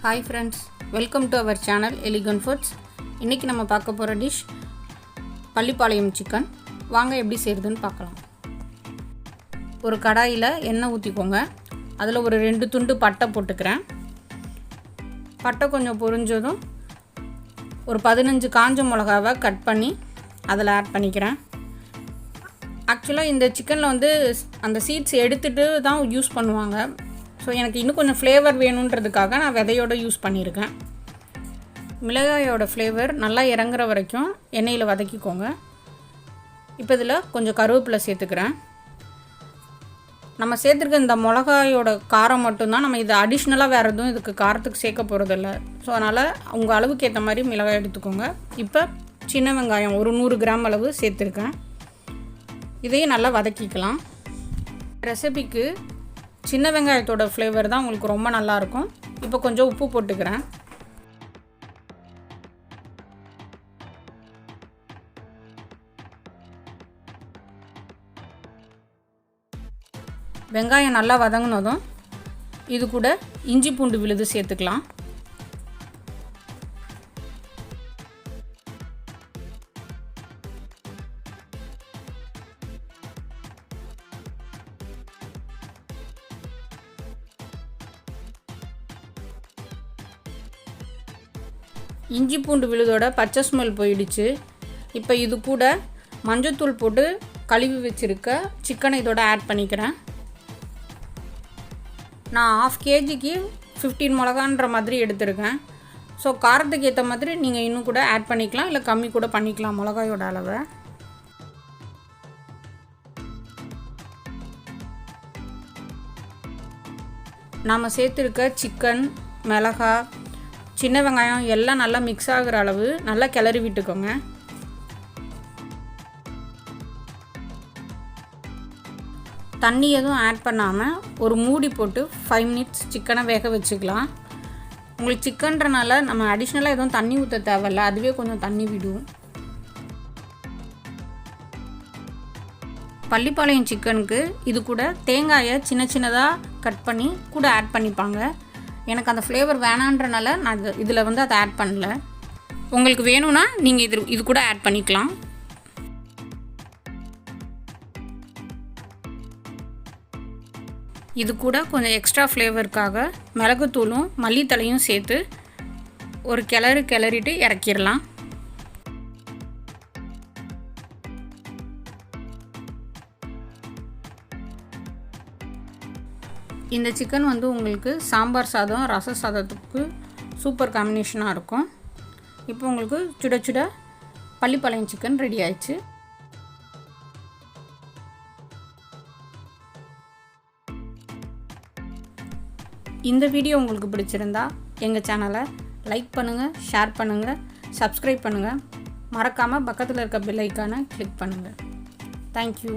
Hi friends, welcome to our channel Elegant Foods. இன்னைக்கு நம்ம பார்க்க போற டிஷ் பள்ளிப்பாளையம் சிக்கன். வாங்க எப்படி செய்யறதுன்னு பார்க்கலாம். ஒரு கடாயில எண்ணெய் ஊத்திக்கோங்க. அதுல ஒரு 2 துண்டு பட்டை போட்டுக்கறேன். பட்டை கொஞ்சம் பொரிஞ்சதும் ஒரு 15 காஞ்ச மிளகாவை கட் பண்ணி அதல ஆட் பண்ணிக்கிறேன். ஆக்சுவலா இந்த சிக்கன்ல வந்து அந்த சீட்ஸ் எடுத்துட்டு தான் யூஸ் பண்ணுவாங்க. ஸோ எனக்கு இன்னும் கொஞ்சம் ஃப்ளேவர் வேணுன்றதுக்காக நான் விதையோடு யூஸ் பண்ணியிருக்கேன். மிளகாயோட ஃப்ளேவர் நல்லா இறங்குற வரைக்கும் எண்ணெயில் வதக்கிக்கோங்க. இப்போ இதில் கொஞ்சம் கருவேப்பிலை சேர்த்துக்கிறேன். நம்ம சேர்த்துருக்க இந்த மிளகாயோட காரம் மட்டும்தான், நம்ம இது அடிஷ்னலாக வேறு எதுவும் இதுக்கு காரத்துக்கு சேர்க்க போகிறதில்ல. ஸோ அதனால் உங்கள் அளவுக்கு ஏற்ற மாதிரி மிளகாய் எடுத்துக்கோங்க. இப்போ சின்ன வெங்காயம் ஒரு 100 கிராம் அளவு சேர்த்துருக்கேன். இதையும் நல்லா வதக்கிக்கலாம். ரெசிபிக்கு சின்ன வெங்காயத்தோட ஃப்ளேவர் தான் உங்களுக்கு ரொம்ப நல்லாயிருக்கும். இப்போ கொஞ்சம் உப்பு போட்டுக்கிறேன். வெங்காயம் நல்லா வதங்கினதும் இது கூட இஞ்சி பூண்டு விழுது சேர்த்துக்கலாம். இஞ்சி பூண்டு விழுதோட பச்சை ஸ்மெல் போயிடுச்சு. இப்போ இது கூட மஞ்சத்தூள் போட்டு கழுவி வச்சுருக்க சிக்கனை இதோட ஆட் பண்ணிக்கிறேன். நான் 1/2 kgக்கு 15 மிளகான்ற மாதிரி எடுத்துருக்கேன். ஸோ காரத்துக்கு ஏற்ற மாதிரி நீங்கள் இன்னும் கூட ஆட் பண்ணிக்கலாம், இல்லை கம்மி கூட பண்ணிக்கலாம் மிளகாயோட அளவை. நாம் சேர்த்துருக்க சிக்கன், மிளகாய், சின்ன வெங்காயம் எல்லாம் நல்லா மிக்ஸ் ஆகிற அளவு நல்லா கிளறி விட்டுக்கோங்க. தண்ணி எதுவும் ஆட் பண்ணாமல் ஒரு மூடி போட்டு 5 minutes சிக்கனை வேக வச்சுக்கலாம். உங்களுக்கு சிக்கன்றனால நம்ம அடிஷ்னலாக எதுவும் தண்ணி ஊற்ற தேவையில்ல, அதுவே கொஞ்சம் தண்ணி விடும். பள்ளிப்பாளையம் சிக்கனுக்கு இது கூட தேங்காயை சின்ன சின்னதாக கட் பண்ணி கூட ஆட் பண்ணிப்பாங்க. எனக்கு அந்த ஃப்ளேவர் வேணான்றனால நான் இதில் வந்து அதை ஆட் பண்ணல. உங்களுக்கு வேணும்னா நீங்கள் இது கூட ஆட் பண்ணிக்கலாம். இது கூட கொஞ்சம் எக்ஸ்ட்ரா ஃப்ளேவருக்காக மிளகுத்தூளும் மல்லித்தலையும் சேர்த்து ஒரு கிளறிட்டு இறக்கிடலாம். இந்த சிக்கன் வந்து உங்களுக்கு சாம்பார் சாதம், ரச சாதத்துக்கு சூப்பர் காம்பினேஷனாக இருக்கும். இப்போ உங்களுக்கு சுட சுட பள்ளிப்பாளையம் சிக்கன் ரெடி ஆயிடுச்சு. இந்த வீடியோ உங்களுக்கு பிடிச்சிருந்தா எங்கள் சேனலை லைக் பண்ணுங்கள், ஷேர் பண்ணுங்கள், சப்ஸ்கிரைப் பண்ணுங்கள். மறக்காமல் பக்கத்தில் இருக்க பெல் ஐக்கானை கிளிக் பண்ணுங்கள். தேங்க்யூ.